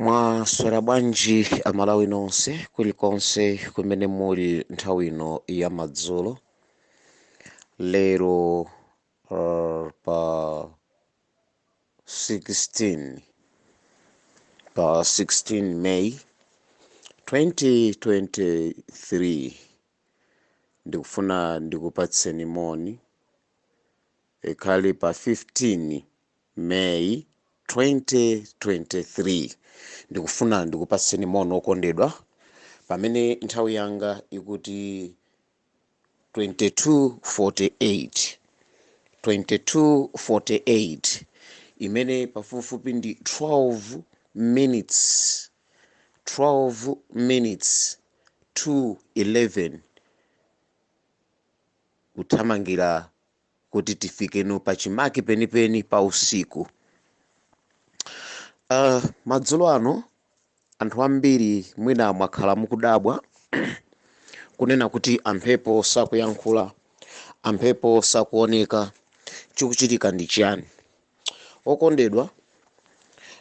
Mwaswera bwanji amalawi nonse kulikonse kumene muli nthawi ino ya madzulo. Lero pa 16 May 2023 ndikufuna ndikupatseni moni. Ikhali pa 15 May 2023 ndikufuna ndikupatseni moni okondedwa pamene nthawi yanga ikuti 22:48 imene pafupifupi ndi 12 minutes to 11 kuthamangira kuti tifikeno pa chimake penipeni pa usiku. Madzulo ano anthu ambiri mwina mwakhala mukudabwa kunena kuti Mphepo sakuyankhula, Mphepo sakuoneka, chikuchitika ndi chiyani? Okondedwa,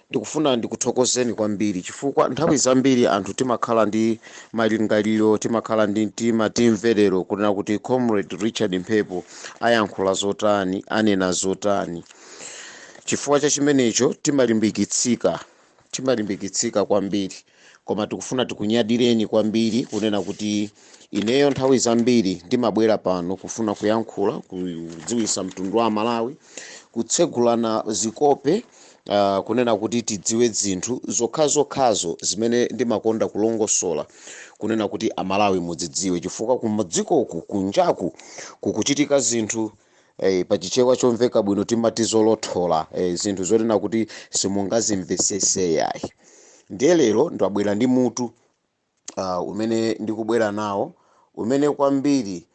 ndikufuna ndikuthokozeni kwambiri chifukwa nthawi zambiri anthu timakhala ndi malingaliro, timakhala ndi mtima timverero kunena kuti Comrade Richard Mphepo ayankhula zotani, anena zotani. Chifukwa cha chimenecho timalimbikitsika kwambiri, koma tikufuna tikunyadireni kwambiri kunena kuti ineyo nthawi zambiri ndimabwera pano kufuna kuyankhula, kudziwisa mtundu wa Malawi, kutsegulana zikope, kunena kuti tidziwe zinthu zokhazokhazo zimene ndimakonda kulongosola kunena kuti amalawi mudzidziwe, chifukwa kumadzikoku kunjaku kukuchitika zinthu pachichewa chomveka bwino timati zolothola, zinthu zonena kuti simungazimvesese yayi. Ndiye lero ndabwera ndi mutu umene ndikubwera nawo, umene kwambiri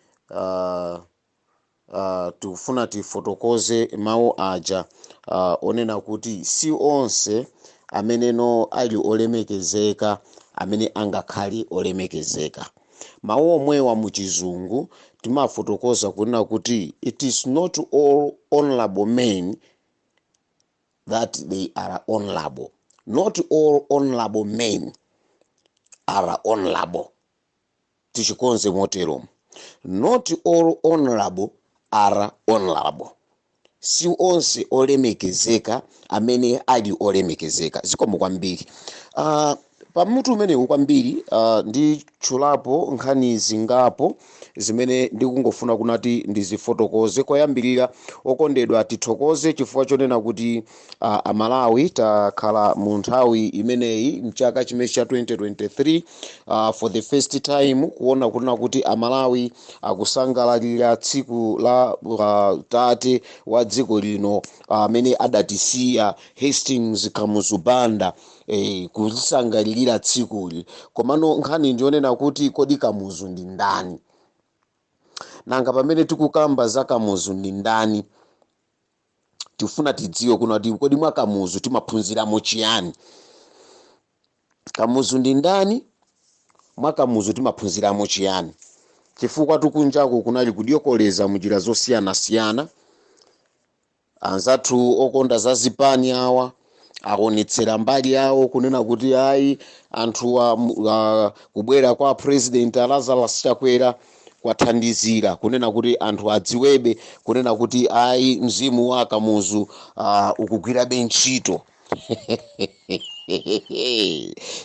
tikufuna tifotokoze mawu aja onena kuti si onse ameneno ali olemekezeka amene angakhali olemekezeka. Mawu omwewa muchizungu timafotokoza kunena kuti it is not all honourable men that they are honourable. Not all honourable men are honourable. Tichikonze motero. Not all honourable are honourable. Si onse olemekezeka amene ali olemekezeka. Zikomo kwambiri. Pamutu umene ukwambiri ndi chulapo nkhani zingapo zimene ndikungofuna kunati ndizifotokoze. Koyambirira okondedwa tithokoze chifukwa chonena kuti amalawi takhala mu nthawi imeneyi mchaka chimene cha 2023 for the first time kuona kunena kuti amalawi akusangalalira tsiku la tate wa dziko lino amene adatisiya Hastings Kamuzubanda kulisangalira tsikuli. Komano nkhani ndionena kuti kodi Kamuzu ndi ndani? Nanga pamene tikukamba za Kamuzu ndi ndani, tifuna tidziwe kuna kuti kodi mwa Kamuzu timaphunziramo chiyani? Kamuzu ndi ndani? Mwa Kamuzu timaphunziramo chiyani? Chifukwa tukunjaku kunali kudiokoleza munjira zosiyana-siyana. Anzathu okonda za zipani awa aonetsera mbali yawo kunena kuti ayi anthu kubwera kwa president Lazarus Chakwera kwathandizira kunena kuti anthu adziwebe kunena kuti ayi mzimu wa Kamuzu ukugwira ntchito.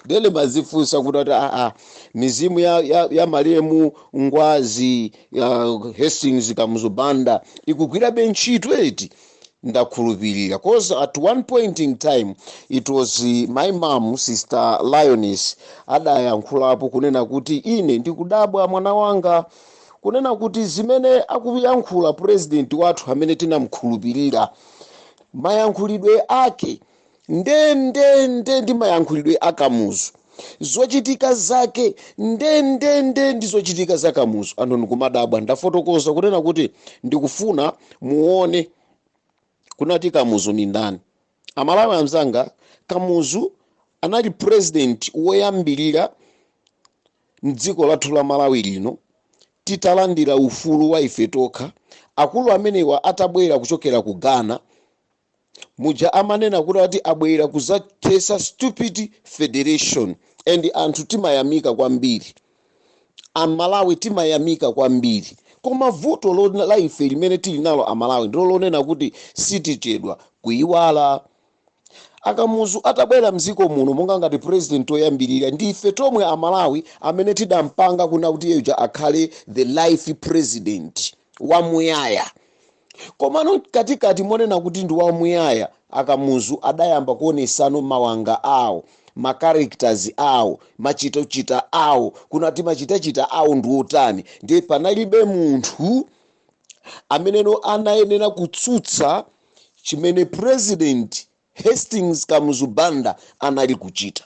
Dele mazifunsa kuti mizimu ya malemu Ngwazi Hastings Kamuzubanda ikugwira ntchito eti? Ndakhulupirira, because at one point in time it was my mom, Sister Lioness, adayankhulapo kunena kuti ine ndikudabwa mwana wanga kunena kuti zimene akuyankhula president wathu amene tinamkhulupirira mayankhulidwe ake ndende ndi mayankhulidwe a Kamuzu, zochitika zake ndende ndi zochitika za Kamuzu. Anthu ndikumadabwa, ndafotokoza kunena kuti ndikufuna muone kunati Kamuzu ni ndani. Amalawi amzanga, Kamuzu anali president woyambirira mdziko lathu la Malawi lino titalandira ufulu wa ife tokha. Akulu amenewa atabwera kuchokera ku Ghana muja amanena kuti abwera kuzathesa stupid federation and anthu timayamika kwambiri, amalawi timayamika kwambiri. Koma vuto la ife limene tili nalo amalawi ndilo lonena kuti sitichedwa kuyiwala. Akamuzu atabwera mziko muno monga ngati president oyambirira, ndife tomwe amalawi amene tidampanga kuna kuti yeja akhale the life president wamuyaya. Komano katikati monena kuti ndi wamuyaya, akamuzu adayamba kuonesano mawanga awo, ma characters awo, machitochita awo, kunati machitachita awo ndi otani. Ndiye panalibe munthu ameneno anayenera kutsutsa chimene president Hastings Kamuzu Banda anali kuchita.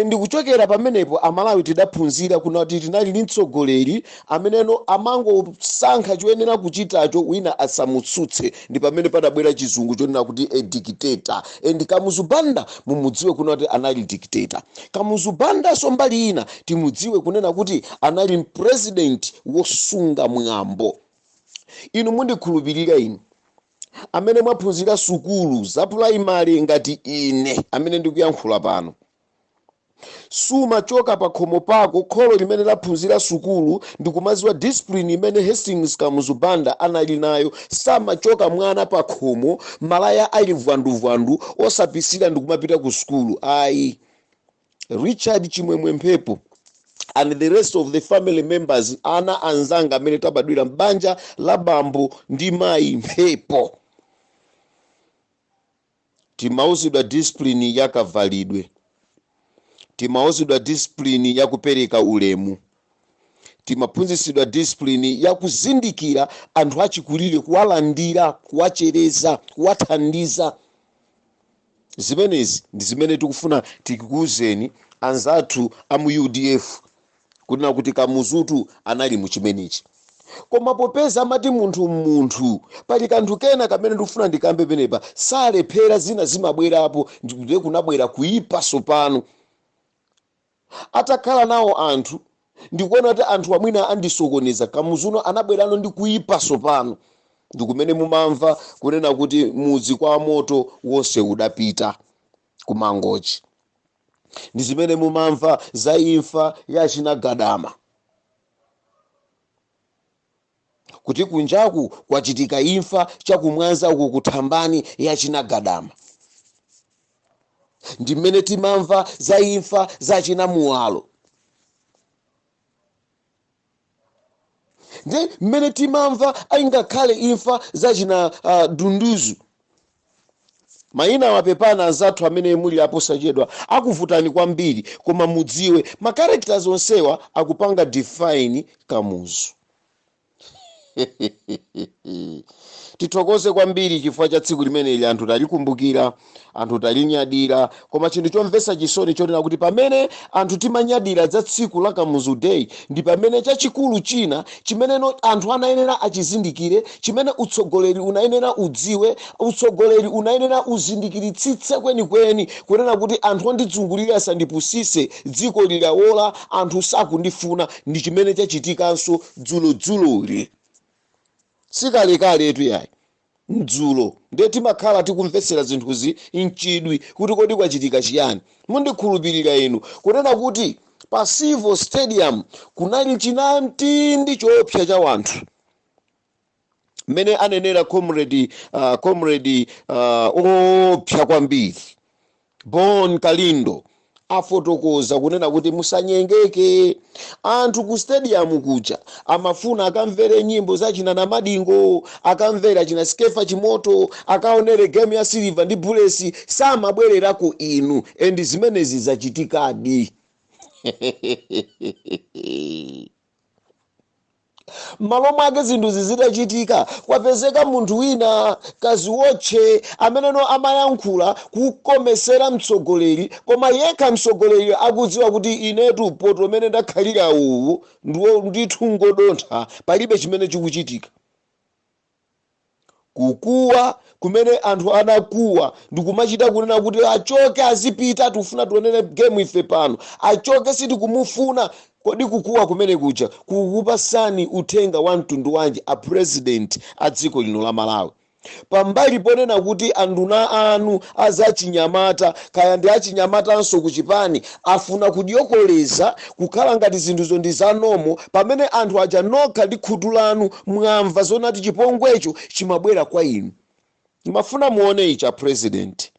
Ndi kuchokera pamenepo amalawi tidaphunzira kuna kuti tinali ndi mtsogoleri ameneno amangosankha choyenera kuchitacho wina asamutsutse. Ndi pamene padabwera chizungu chonena kuti a dictator. And Kamuzu Banda mumudziwe kuna kuti anali dictator. Kamuzu Banda sombali ina timudziwe kunena kuti anali president wosunga mwambo. Inu mundikhulupirira inu amene mwaphunzira sukulu za primary ngati ine amene ndikuyankhula pano, sumachoka pa khomo pako kholo limene laphunzira sukulu ndikumaziwa discipline imene Hastings Kamuzu Banda anali nayo. Samachoka mwana pa khomo malaya ali vwandu osapisira ndikumapita ku sukulu. Ayi, Richard Chimwemwe Mphepo and the rest of the family members, ana anzanga amene tabadwira mbanja la bambo ndi mayi Mphepo, timauzidwa discipline yakavalidwe, timauzidwa discipline yakupereka ulemu, timaphunzitsidwa discipline yakuzindikira anthu achikulire, kuwalandira, kuwachereza, kuwathandiza. Zimenezi ndi zimene tikufuna tikukuuzeni anzathu amu UDF kunena kuti Kamuzutu anali muchimenechi. Koma popeza amati munthu pali kanthu kena kamene ndikufuna ndikambe penepa, salephera zina zimabwerapo, ndikuti kunabwera kuyipa sopano. Atakhala nawo anthu ndikuona kuti anthu amwina andisokoneza, Kamuzuno anabwerano ndi kuyipa sopano. Ndikumene mumamva kunena kuti mudzi kwa moto wonse udapita kumangochi. Ndi zimene mumamva za imfa ya Chinagadama, kuti kunjaku kwachitika imfa chakumwanza uku kuthambani ya Chinagadama. Ndi mmene timamva za imfa za Chinamuwalo. Ndi mmene timamva aingakhale imfa za China Dunduzu. Mayina wapepana anzathu amene muli apo sachedwa akuvutani kwambiri, koma mudziwe ma characters onsewa akupanga define Kamuzu. Tithokoze kwambiri chifukwa cha tsiku limene ili anthu talikumbukira, anthu talinyadira. Koma chinthu chomvetsa chisoni chonena kuti pamene anthu timanyadira za tsiku la Kamuzu Day, ndi pamene chachikulu china chimeneno anthu anayenera achizindikire, chimene utsogoleri unayenera udziwe, utsogoleri unayenera uzindikiritsitse kwenikweni kunena kuti anthu ondidzungulira asandipusise, dziko lilawola, anthu sakundifuna. Ndi chimene chachitikanso dzuloli. Sikalekale etu yayi mdzulo ndiye timakhala tikumvetsera zinthuzi mchidwi kuti kodi kwachitika chiyani. Mundikhulupirira inu kunena kuti pa Civil Stadium kunali chinamtindi choopsa cha wanthu mmene anenera comrade opsa kwambiri Bon Kalindo afotokoza kunena kuti musanyengeke. Anthu ku stadium kuja amafuna akamvere nyimbo za China Madingo, akamvera China Skefa Chimoto, akaonere game ya Silver ndi Bulesi, samabwererako inu. Endi zimenezi zachitikadi. Malo mwake zinthu zitachitika kwapezeka munthu wina kaziwotche ameneno amayankhula kukomesera mtsogoleri, koma yekha mtsogoleri akudziwa kuti inetu poto mene ndakhalira uwu ndithu ngodontha, palibe chimene chikuchitika. Kukuwa kumene anthu anakuwa ndikumachita kunena kuti achoke azipita, tufuna tuonene game ife pano, achoke sitikumufuna. Kodi kukuwa kumene kuja kukupasani uthenga wa mtundu wanji a president a dziko lino la Malawi? pambali ponena kuti anduna anu azachinyamata kaya ndi achinyamatanso kuchipani afuna kudyokoleza kukhala ngati zinthuzo ndi zanomo, pamene anthu aja nokha ndi khutu lanu mwamva zonati chipongwecho chimabwera kwa inu. Mafuna muone icha president,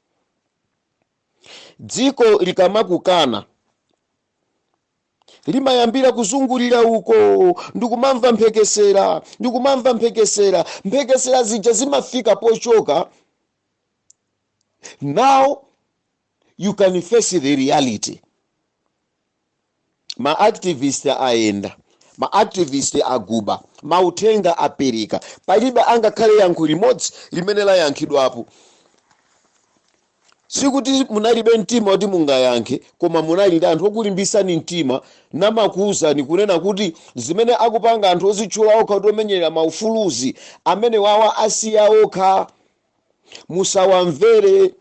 dziko likamakukana limayambira kuzungulira uko ndikumamva mphekesera zija zimafika pochoka. Now you can face the reality. Maactivist aenda, maactivist aguba, mautenga apereka, palibe angakhale yankho limodzi limene layankhidwapo. Sikuti munalibe mtima kuti mungayankhe, koma munali ndi anthu okulimbisani mtima namakuwuzani kunena kuti zimene akupanga anthu ozitchula okha kuti omenyera maufuluzi amene wawa asiya okha, musawamvere.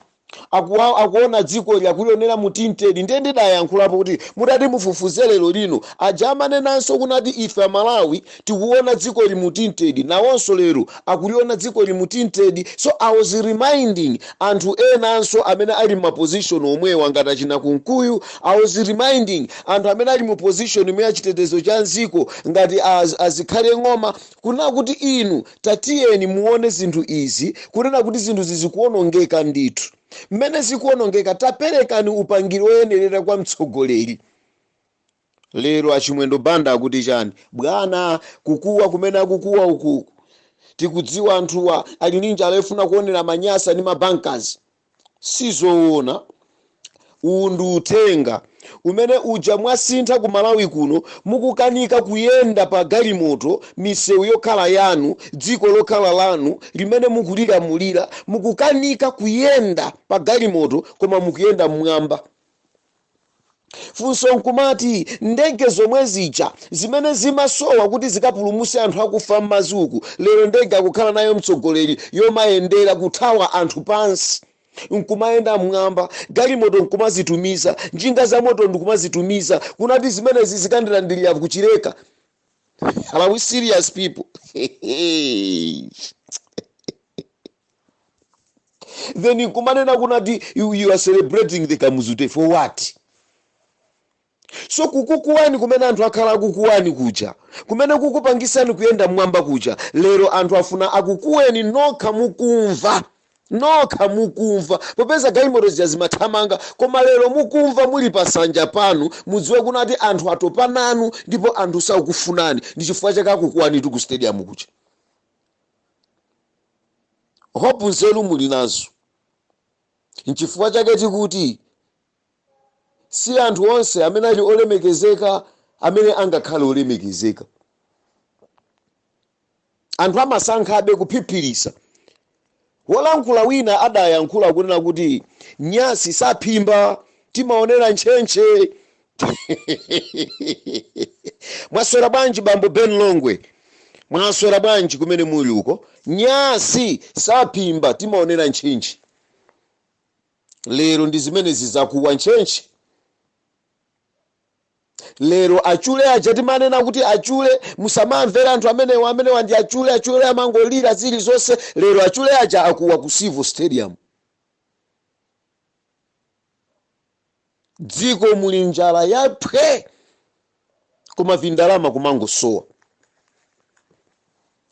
Akuona dziko lyakulionera mutintedi. Ndiye ndidayankhulapo kuti mudati mufufuze lero lino aja amanenanso kunati ife Amalawi tikuona dziko limutintedi, nawonso lero akuliona dziko limutintedi. So I was reminding anthu enanso amene ali mu position omwewa ngati achina kunkuyu. I was reminding anthu amene ali mu position imwe ya chitetezo cha nziko ngati azikhale ng'oma, kunena kuti inu tatiyeni muone zinthu izi, kunena kuti zinthu zizikuonongeka ndithu. Mmene zikuonongeka taperekani upangiri oyenerera kwa mtsogoleri. Lero achimwendo banda akuti chani? Bwana kukuwa kumene akukuwa uku tikudziwa anthuwa ali ninja alefuna kuonera manyasa ndi mabankers. Sizoona. Uwu ndi uthenga umene uja mwasintha ku Malawi kuno, mukukanika kuyenda pa galimoto misewu yokhala yanu, dziko lokhala lanu limene mukulilamulira, mukukanika kuyenda pa galimoto koma mukuyenda mmwamba. Funso nkumati ndege zomwe zija zimene zimasowa kuti zikapulumuse anthu akufa m'mazuku, lero ndege akukhala nayo mtsogoleri yomayendera kuthawa anthu pansi. Nkumayenda mmwamba, galimoto nkumazitumiza, njinga za moto nkumazitumiza, kunati zimene zizikandilandira kuchileka. Are we serious people? Then nkumanena kunati you are celebrating the Kamuzute for what? So kukukuwani kumene anthu akhala kukuwani kuja, kumene kukupangisani kuyenda mmwamba kuja, lero anthu afuna akukuweni nokha mukumva. Nokha mukumva, popeza galimoto zija zimathamanga, koma lero mukumva muli pasanja panu, mudziwe kunati anthu atopa nanu ndipo anthu sakufunani. Ndi chifukwa chake akukuwani ku stadium kuja. Hope nzeru muli nazo. Nchifukwa chake tikuti si anthu onse amene ali olemekezeka amene angakhale olemekezeka. Anthu amasankhabe kuphiphirisa. Wolankhula wina adayankhula kunena kuti nyasi saphimba timaonera ntchentche. Mwaswera bwanji bambo Ben Longwe? Mwaswera bwanji kumene muli uko? Nyasi saphimba timaonera ntchentche. Lero ndi zimene zizakuwa ntchentche. Lero achule aja timanena kuti achule musamamvera anthu amene wandi achule amangolira zili zonse. Lero achule aja akuwa ku Civil Stadium. Dziko muli njala yaphe koma vindalama kumangosowa.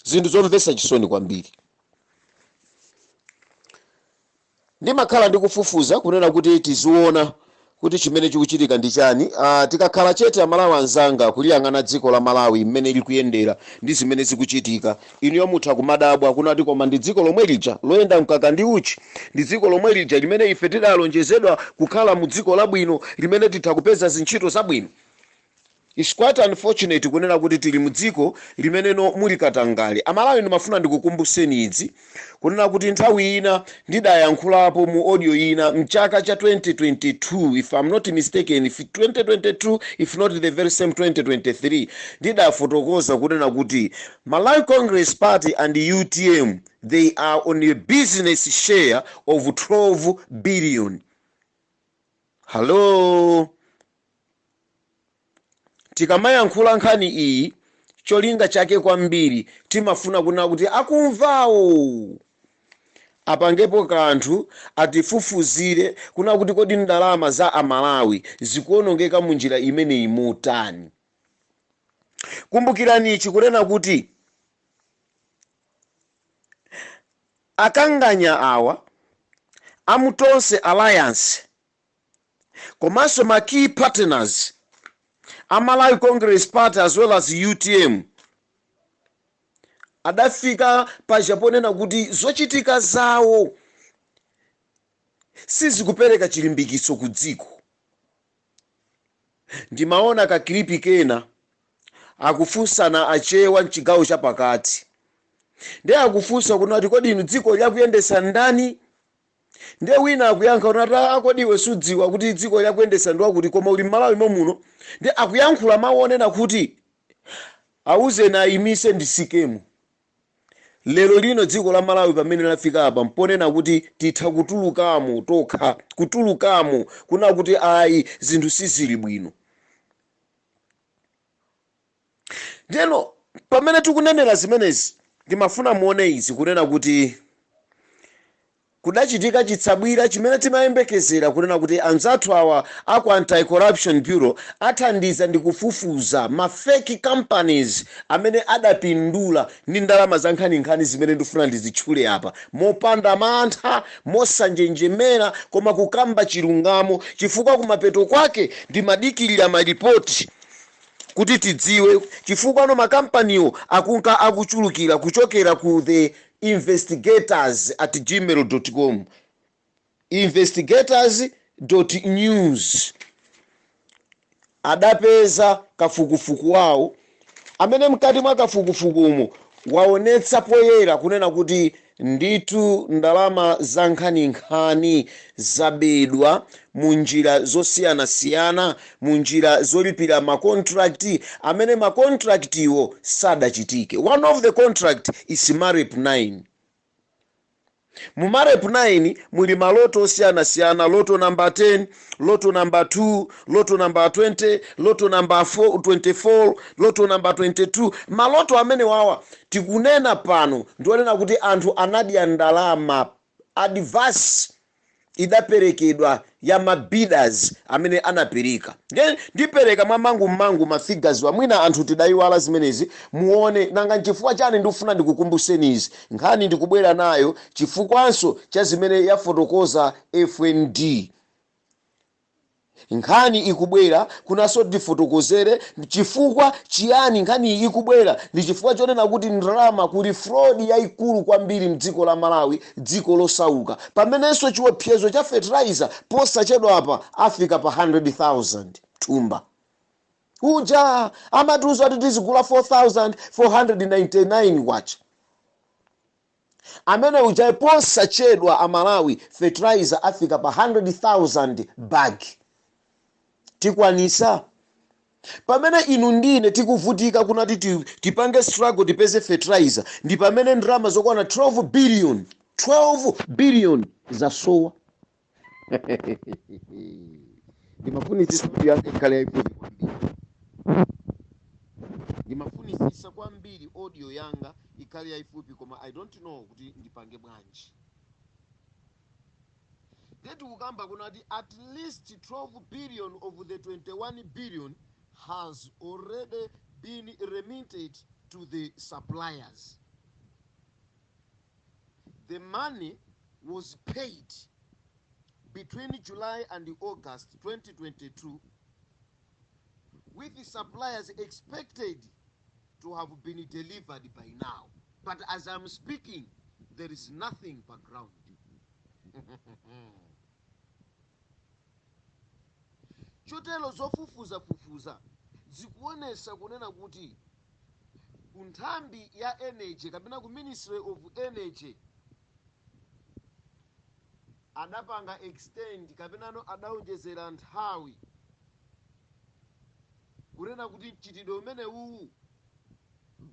Zinthu zomvetsa chisoni kwambiri. Ndimakhala ndikufufuza kunena kuti tiziona kuti chimene chikuchitika ndi chani. Tikakhala chete Amalawi anzanga kuliyang'ana dziko la Malawi mmene likuyendera ndi zimene zikuchitika, inu yomutha kumadabwa kunati koma ndi dziko lomwe lija loyenda mkaka ndi uchi, ndi dziko lomwe lija limene ife tidalonjezedwa kukhala mu dziko labwino limene titha kupeza zintchito zabwino. It's quite unfortunate kunena kuti tili mu dziko limene muli katangale. Amalawi ndimafuna ndikukumbuseni idzi kunena kuti nthawi ina ndidayankhulapo mu audio ina mchaka cha 2022 if I'm not mistaken, if 2022 if not the very same 2023, ndidafotokoza kunena kuti Malawi Congress Party and the UTM, they are on a business share of 12 billion. Hello. Tikamayankhula nkhani iyi cholinga chake kwambiri timafuna kunena kuti akumvawo apangepo kanthu atifufuzire kuna kuti kodi ndalama za amalawi zikuonongeka munjira imeneyi motani. Kumbukirani ichi kunena kuti akanganya awa amutonse alliance komanso ma key partners Amalawi Congress Party as well as UTM adafika pajaponena kuti zochitika zawo sizikupereka chilimbikiso ku dziko. Ndimaona ka klipi kena akufunsana achewa mchigawo chapakati, ndiye akufunsa kunati kodi inu dziko lyakuyendesa ndani, ndiye wina akuyankha kunati kodi iwe sudziwa kuti dziko lyakuyendesa ndiwa kuti koma uli Malawi muno, ndiye akuyankhula mawu onena kuti awuzeni ayimise ndisikemu. Lero lino dziko la Malawi pamene lafika apa mponena kuti titha kutulukamo tokha, kutulukamo kuna kuti ayi zinthu sizili bwino. Ndeno pamene tikunenera zimenezi ndimafuna muone izi kunena kuti kudachitika chitsabwira chimene timayembekezera kunena kuti anzathu awa aku Anti-Corruption Bureau athandiza ndi kufufuza ma fake companies amene adapindula ndi ndalama za nkhaninkhani zimene ndifuna ndizitchule apa mopanda mantha, mosanjenjemera, koma kukamba chilungamo, chifukwa kumapeto kwake ndimadikirira maripoti kuti tidziwe chifukwa no makampaniwo akunka akuchulukira kuchokera ku the investigators@gmail.com, investigators.news. adapeza kafukufuku wawo amene mkati mwa kafukufukumo waonetsa poyera kunena kuti nditu ndalama za nkhaninkhani zabedwa munjira zosiyanasiyana, munjira zolipira makontrakti amene makontraktiwo sadachitike. One of the contract is MAREP 9. Mu MAREP 9 muli maloto osiyanasiyana, loto number 10, loto number 2, loto number 20, loto number 24, loto number 22. Maloto amene wawa tikunena pano ndionena kuti anthu anadya ndalama advance idaperekedwa ya mabidders amene anapereka. Ndipereka mmangu ma figures wamwina anthu tidaiwala zimenezi muone nanga chifukwa chani ndikufuna ndikukumbuseni izi nkhani ndikubwera nayo chifukwanso cha zimene yafotokoza FND. Nkhani ikubwera kunaso tifotokozere chifukwa chiyani nkhani ikubwera ndi chifukwa chonena kuti ndalama kuli fraud yaikulu kwambiri mdziko la Malawi, dziko losauka, pamenenso chiopsezo cha fertilizer posachedwa apa afika pa 100,000 thumba. Uja amatuzo ati tizigula 4,499 kwacha. Amene uja posachedwa amalawi fertilizer afika pa 100,000 bag. Tikwanisa pamene inu ndine tikuvutika kunati tipange struggle tipeze fertilizer, ndi pamene ndalama zokwana 12 billion zasowa. Ndimafunisisa kuti yakale yaikulu kwambiri, ndimafunisisa kwambiri audio yanga ikale yaifupi, koma I don't know kuti ndipange bwanji. Ukamba kunati at least 12 billion of the 21 billion has already been remitted to the suppliers. The money was paid between July and August 2022, with the suppliers expected to have been delivered by now. But as I'm speaking, there is nothing background. Chotelo zofufuza zikuonesa kunena kuti kunthambi ya energy kapena ku Ministry of Energy adapanga extend kapena no adaonjezera nthawi kunena kuti chitidwe umene uwu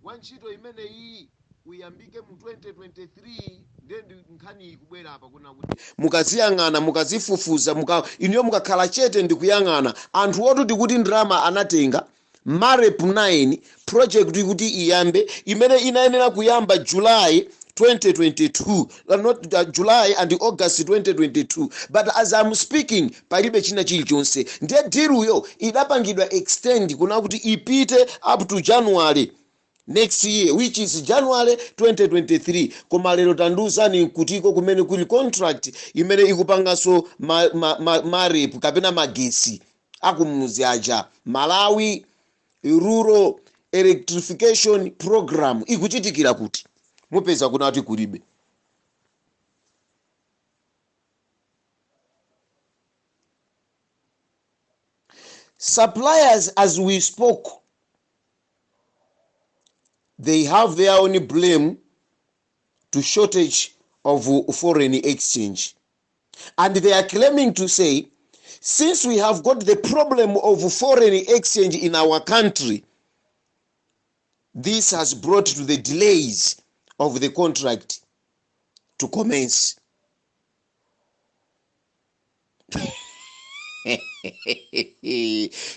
wa ntchito imene iyi uyambike mu 2023. Ndi nkhani ikubwera apa kuna kuti mukaziyang'ana mukazifufuza iniyo mukakhala chete ndi kuyang'ana anthu otuti kuti ndalama anatenga MAREP 9 project ikuti iyambe imene inayenera kuyamba July 2022, not July and August 2022, but as I'm speaking palibe china chilichonse. Ndiye deal yo idapangidwa extend kuna kuti ipite up to January next year, which is January 2023. Koma lero tanduzani kutiko kumene kuli contract imene ikupangaso marep kapena magesi akumuzi aja Malawi Rural Electrification Program ikuchitikira kuti mupeza kuna ati kulibe. Suppliers, as we spoke, they have their own blame to shortage of foreign exchange. And they are claiming to say, since we have got the problem of foreign exchange in our country, this has brought to the delays of the contract to commence.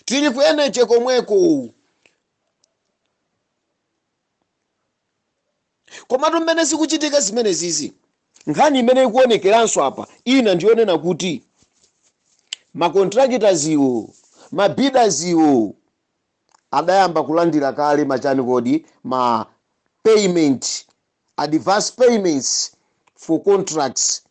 Tili kuyene chekomweko. Komatu mmene sikuchitika zimene zizi. Nkhani imene ikuonekeranso apa, ina ndionena kuti macontractors iwo, mabidders iwo adayamba kulandira kale machani kodi ma payment, advance payments for contracts.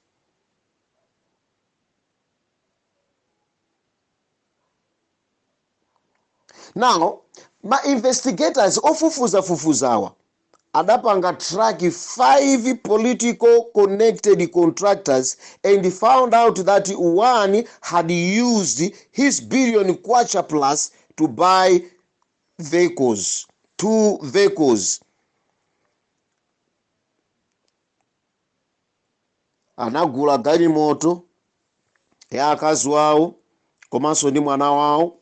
Now, my investigators ofufuzawa adapanga track 5 political connected contractors and found out that one had used his billion kwacha plus to buy vehicles, 2 vehicles. Anagula galimoto ya akazi wawo komanso ndi mwana wawo,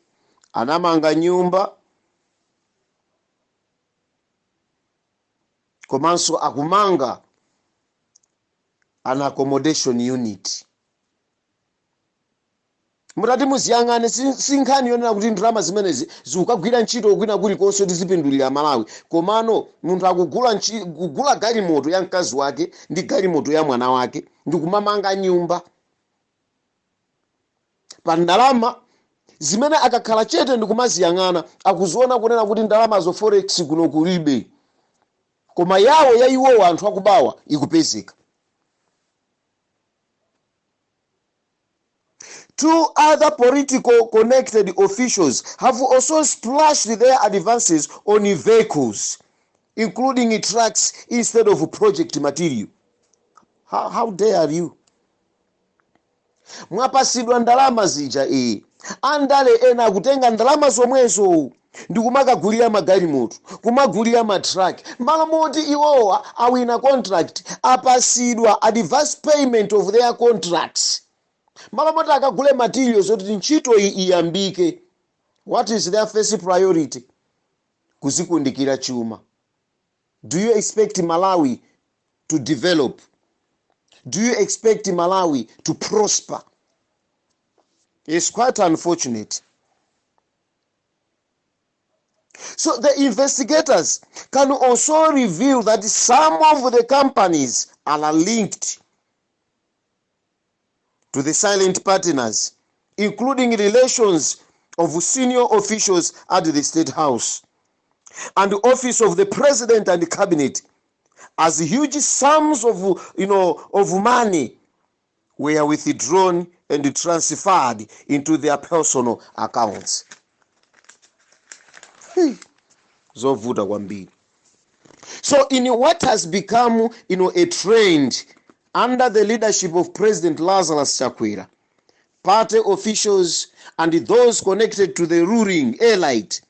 anamanga nyumba komanso akumanga an accommodation unit. Mutati muziyang'ane sinkhani yonena kuti ndalama zimenezi zikugwira ntchito kwina kulikonse tizipindulira Malawi, komano munthu akugula galimoto ya mkazi wake ndi galimoto ya mwana wake ndi kumamanga nyumba pa ndalama zimene akakhala chete ndi kumaziyang'ana akuziona kunena kuti ndalama zo forex kuno kulibe, koma yawo ya iwo anthu akubawa ikupezeka. 2 other political connected officials have also splashed their advances on vehicles, including trucks instead of project material. How dare you? Mwapasidwa ndalama zija andale ena kutenga ndalama zomwezo ndi kumakagulira magalimoto, kumagulira matruck, malo moti iwowa awina contract apasidwa advance payment of their contracts. Malo moti akagule materials zoti ntchito iyambike. What is their first priority? Kuzikundikira chuma. Do you expect Malawi to develop? Do you expect Malawi to prosper? It's quite unfortunate. So the investigators can also reveal that some of the companies are linked to the silent partners, including relations of senior officials at the State House and the office of the President and the Cabinet, as huge sums of money were withdrawn and transferred into their personal accounts. Zovuta kwambiri. So in what has become a trend under the leadership of President Lazarus Chakwera, party officials and those connected to the ruling elite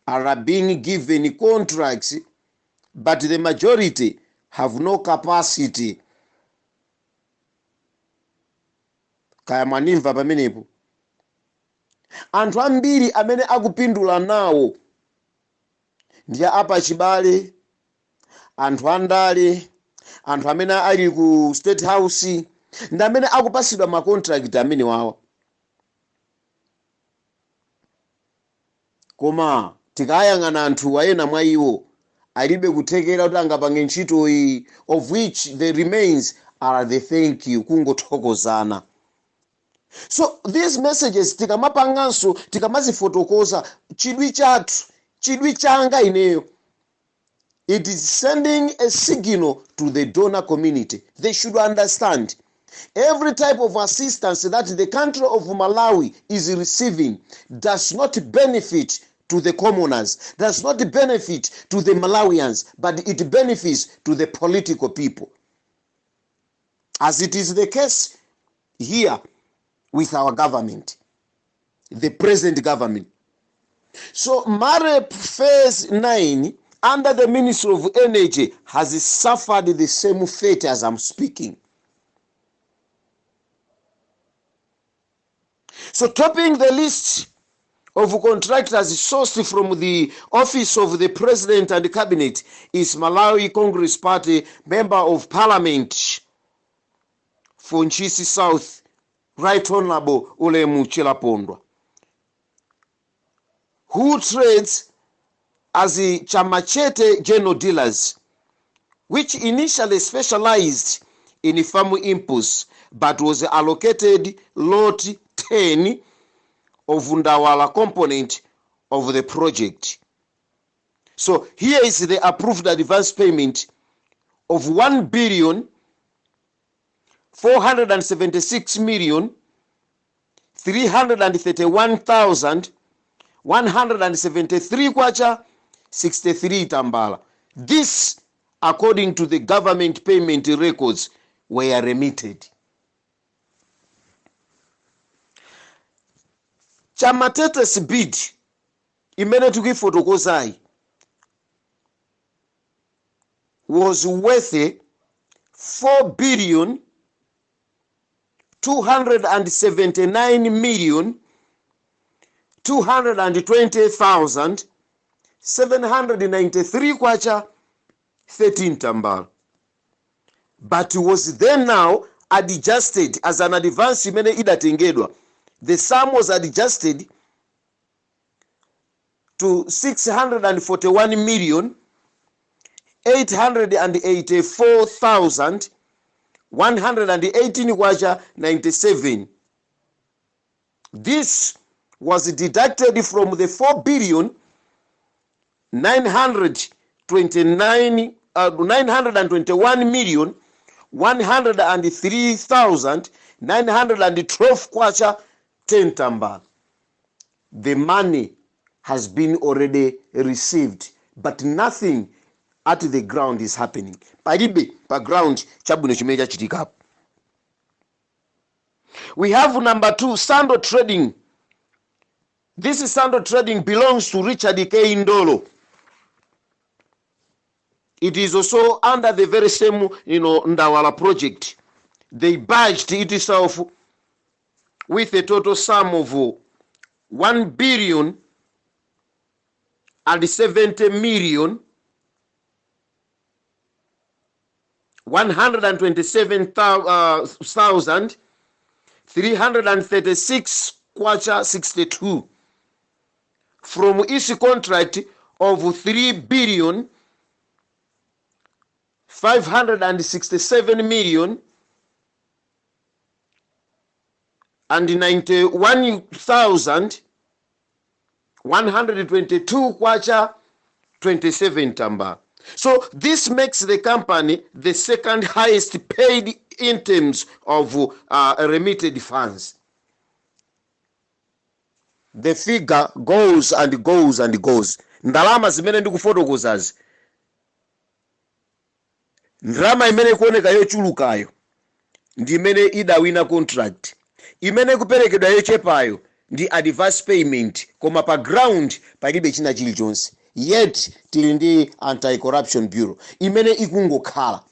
are being given contracts, but the majority have no capacity. Kaya manimva pamenepo. Anthu ambiri amene akupindula nawo ndiye apa chibale, anthu andale, anthu amene ali ku State House, ndi amene akupasidwa ma contract amene wawa. Koma tikayang'ana anthu ena mwa iwo alibe kuthekera kuti angapange ntchito iyi, of which the remains are the thank you, kungothokozana. So these messages tikamapanganso tikamazifotokoza chidwi chathu, chidwi changa ineyo, it is sending a signal to the donor community. They should understand every type of assistance that the country of Malawi is receiving does not benefit to the commoners, does not benefit to the Malawians, but it benefits to the political people. As it is the case here with our government, the present government. So MAREP phase 9 under the Ministry of Energy has suffered the same fate as I'm speaking. So topping the list of contractors sourced from the office of the President and the Cabinet is Malawi Congress Party Member of Parliament for Nchisi South, Right Honourable Olemekezeka, who trades as the Chamachete General Dealers, which initially specialized in farm inputs but was allocated lot 10 of Ndawala component of the project. So here is the approved advance payment of 1,476,331,173 kwacha 63 tambala. This, according to the government payment records, were remitted. Chamatete's bid imene tukifotokozai was worth 4,279,220,793 kwacha 13 tambala, but was then now adjusted as an advance imene idatengedwa. The sum was adjusted to 641,884,118 kwacha 97. This was deducted from the 4,921,103,912 kwacha 10 tambala. The money has been already received, but nothing at the ground is happening. Palibe pa ground chabuno chimeja chitikapo. We have number 2, Sando Trading. This is Sando Trading belongs to Richard K. Ndolo. It is also under the very same, Ndawala project. They badged itself with a total sum of 1,070,127,336 kwacha 62 from each contract of 3,567,091,122 kwacha 27 tamba. So this makes the company the second highest paid in terms of remitted funds. The figure goes and goes and goes. Ndalama zimene ndikufotokozazi, ndalama imene kuoneka yochulukayo ndi imene idawina contract. Imene kuperekedwa yochepayo ndi advance payment, koma pa ground palibe china chilichonse. Yet tili ndi Anti-Corruption Bureau imene ikungokhala.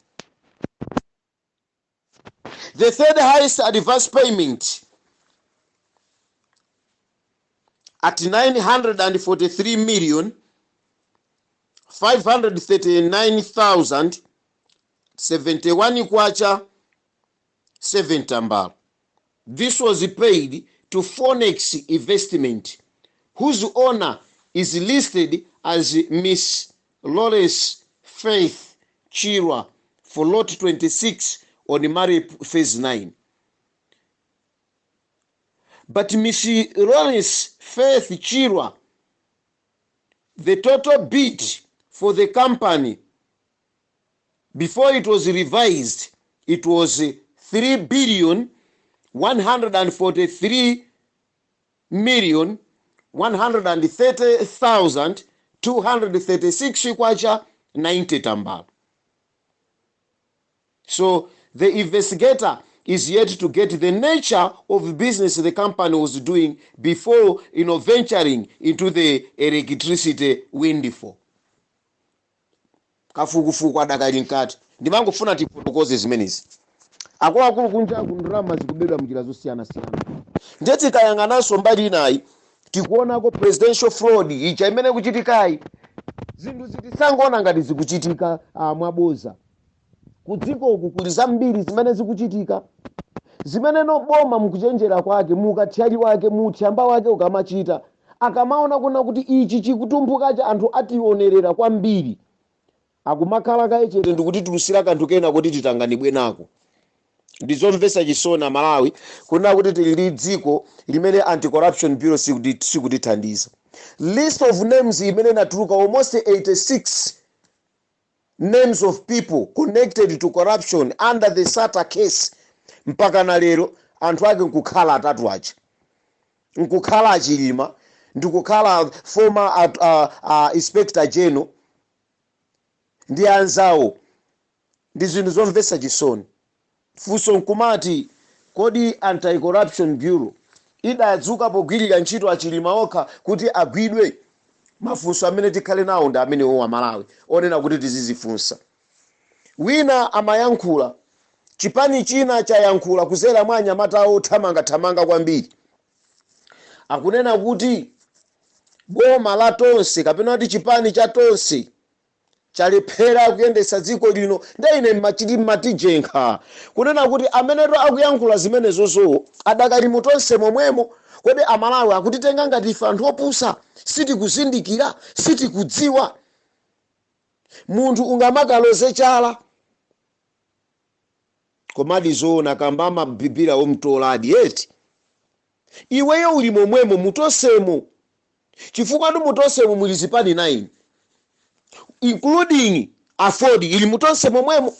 The third highest advance payment at 943,539,071 kwacha 7 tambala. This was paid to Phoenix Investment, whose owner is listed as Miss Lawless Faith Chirwa for lot 26 on Mari phase 9. But Miss Lawless Faith Chirwa, the total bid for the company before it was revised, it was 3,143,130,236 kwacha 90 tambala. So the investigator is yet to get the nature of business the company was doing before venturing into the electricity windfall. Kafukufuku adakali nkati ndimangofuna tifotokoze zimenezi. Akuluakulu kunja kundurama zikubedwa mnjira zosiyana-siyana. Ndeti kayang'ananso mbali inayi tikuonako presidential fraud ija imene kuchitikayi zinthu zitisangoona ngati zikuchitika mwaboza. Kudziko uku kuli zambiri zimene zikuchitika zimene noboma mukuchenjera kwake mukathali wake muthamba wake ukamachita akamaona kuna kuti ichi chikutumbuka cha anthu ationerera kwambiri akumakhala kaechere ndikuti tulusira kanthu kena kuti titanganibwe nako. Ndizomvesa chisoni Malawi kuna kuti tili dziko limene anti-corruption bureau sikutithandiza. List of names imene natuluka almost 86 names of people connected to corruption under the SATA case. Mpaka na lero anthu ake nkukhala atatu aja, nkukhala achilima, ndikukhala former inspector general ndi anzawo. Ndi zinthu zomvesa chisoni. Funso nkumati kodi anti-corruption bureau idadzuka pogwirira ntchito achilima okha kuti agwidwe? Mafunso amene tikhale nawo ndi amene owa Malawi onena kuti tizizifunsa. Wina amayankhula, chipani china chayankhula kuzera mwa anyamata othamanga kwambiri. Akunena kuti boma la tonse kapena kuti chipani cha tonse chalephera kuyendesa dziko lino. Ndaine matijenkha kunena kuti ameneto akuyankhula zimenezozo adakali mutonse momwemo. Kodi Amalawi akutitenga ngati ife anthu opusa sitikuzindikira sitikudziwa? Munthu ungamakaloze chala komadi zoona kamba amabibira omtoladi eti iweyo uli momwemo mutosemo, chifukwa ndi mutosemo muli zipani 9 including afford ili mutonse momwemo.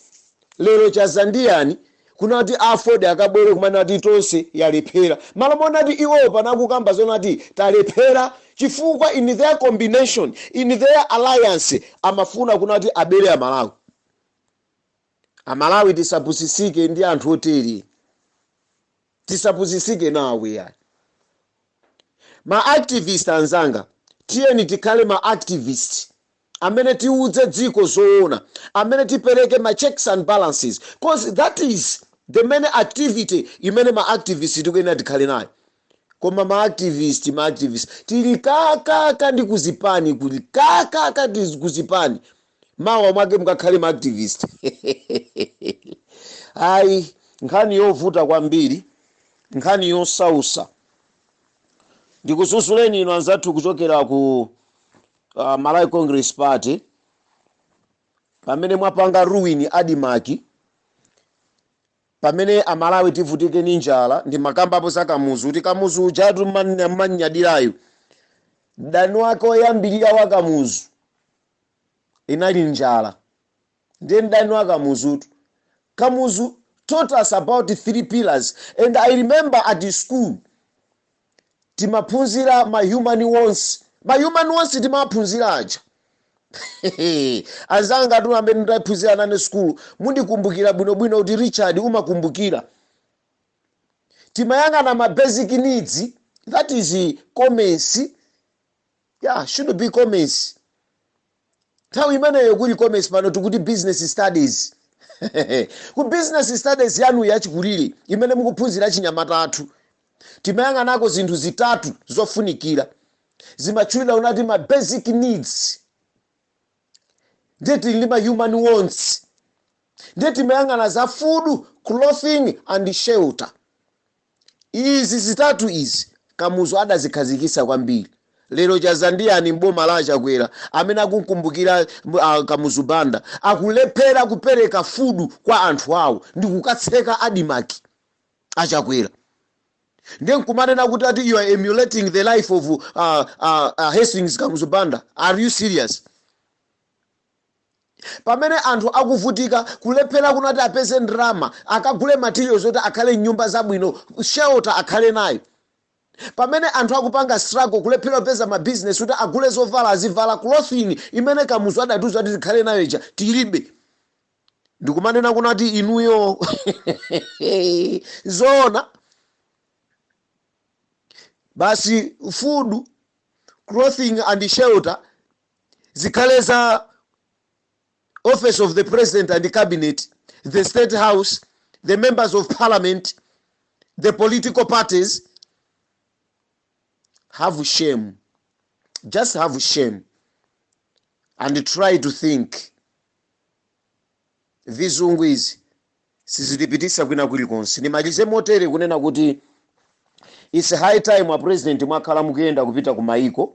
Lero cha Zandiyani kuna ati afford akabwere kumana ati tonse yalephera malomona ati iwo panakukamba zona ati talephera chifukwa in their combination in their alliance amafuna kuna ati abere Amalawi. Amalawi tisapusisike ndi anthu oteri, tisapusisike nawe ya ma activist anzanga. Tiyeni tikhale ma activist amene tiudze dziko zoona, amene tipereke ma checks and balances, because that is the main activity imene ma activist tikuyena tikhale nayo. Koma ma activist tili kaka ndi kuzipani kuli kaka ndi kuzipani mawa mwake mkakhale ma activist. Ayi nkhani yovuta kwambiri, nkhani yosausa. Ndikususuleni ino anzathu kuchokera ku Malawi Congress Party pamene mwapanga ruin adimaki, pamene Amalawi tivutike ni njala ndi makambapo sakamuzu kuti kamuzu ujatu manyadirayo dani wake oyambirira wakamuzu inali njala. Then dani wakamuzutu kamuzu taught us about 3 pillars, and I remember at the school timaphunzira ma human wants timaphunzira aja. Azanga tu amene ndaphunzira nane school mundikumbukira bwinobwino kuti Richard umakumbukira. Timayangana ma basic needs, that is commerce. Yeah, should be commerce. Tawi imeneyo kuli commerce pano tukuti business studies. Ku business studies yanu yachikulire imene mukuphunzira chinyamata athu timayang'anako zinthu zitatu zofunikira zimachulira unati ma basic needs, ndeti lima human wants, ndeti mayang'ana za food, clothing and shelter. Izi zitatu izi kamuzu adazikhazikisa kwambiri. lero chazandiyani mboma la Chakwera amene akunkumbukira kamuzubanda akulephera kupereka fudu kwa anthu awo ndi kukatseka adimaki achakwera. Then kumanena kuti ati you are emulating the life of Hastings Kamuzubanda. Are you serious? Pamene anthu akuvutika kulephera kunati apeze ndrama akagule materials oti akhale nyumba zabwino shelter akhale nayo. Pamene anthu akupanga struggle kulephera peza ma business oti agule zovala azivala clothing imene Kamuzu adatuza ati tikhale nayo ija tilibe. Ndikumanena kunati inuyo zona basi food, clothing and shelter zikhale za office of the president and the cabinet, the state house, the members of parliament, the political parties. Have shame. Just have shame and try to think. Vizungu izi sizilipitisa kwina kulikonse. Nimalize motere kunena kuti it's a high time a president mwakhala mukuyenda kupita kumaiko.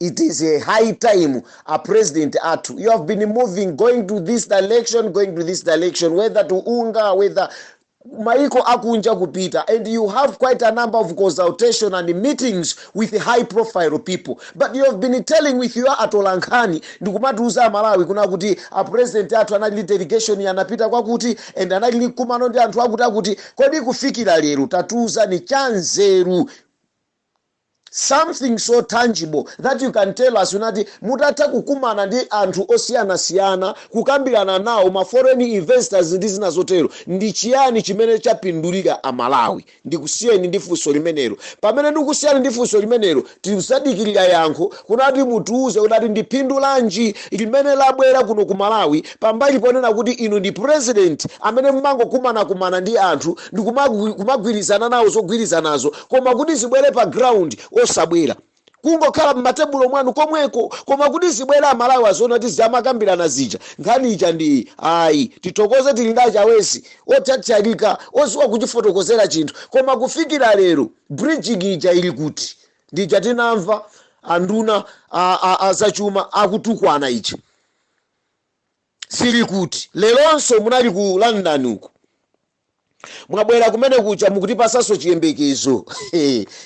It is a high time a president atu. You have been moving, going to this direction, whether to Unga, whether maiko akunja kupita, and you have quite a number of consultation and meetings with high profile people, but you have been telling with your atolankani ndikumatuza Malawi kuna kuti a president atu anali delegation yanapita kwa kuti and anali kumano ndi anthu akuti kodi kufikira lero tatuza ni chanzeru. Something so tangible that you can tell us unati mutata kukumana ndi anthu osiyana kukambirana nawo ma foreign investors ndi zinazotero ndi chiyani chimene chapindulika Amalawi. Ndikusiyeni ndi funso limenelo. Pamene ndikusiyani ndi funso limenelo tisadikirira yankho kunati mutuuze kunati ndipindulanji limene labwera kuno ku Malawi pambali ponena kuti inu ndi president amene mmango kumana ndi anthu ndi kumagwirizana nawo zogwirizanazo koma kuti zibwere pa ground osabwera kungokhala mmatebulo mwanu komweko koma kuti zibwera Amalawi azona kuti zamakambirana zija nkhani ija ndi ayi titokoze tilinga chawesi otatsalika oziwa kuchifotokozera chinthu koma kufikira lero bridging ija ili kuti ndija tinamva anduna azachuma akutukwana ichi sili kuti leronso munali ku London uko mwabwera kumene kucha mukutipasaso chiyembekezo.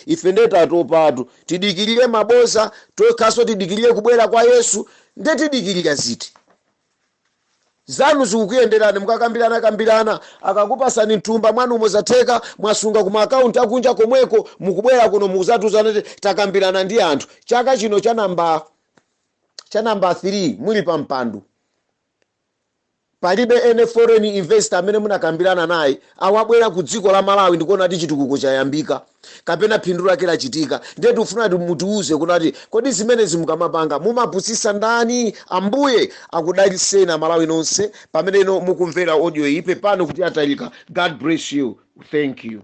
Ife ndeta topatu tidikirire mabosa tokhaso tidikirire kubwera kwa Yesu ndetidikirira ziti zanu zikuyenderani mukakambirana akakupasani mtumba mwanu umozatheka mwasunga kuma account akunja komweko mukubwera kuno mukuzatuzana takambirana ndi anthu chaka chino cha namba 3 muli pa mpandu palibe ene foreign investor amene munakambirana naye awabwera ku dziko la Malawi ndikuona ati chitukuko chayambika kapena phindu lake lachitika ndetu ufuna mutiuze kunati kodi zimene zimukamapanga mumapusisa ndani. Ambuye akudaliseni Malawi nonse pamene mukumvera audio ipe pano kuti atalika. God bless you. Thank you.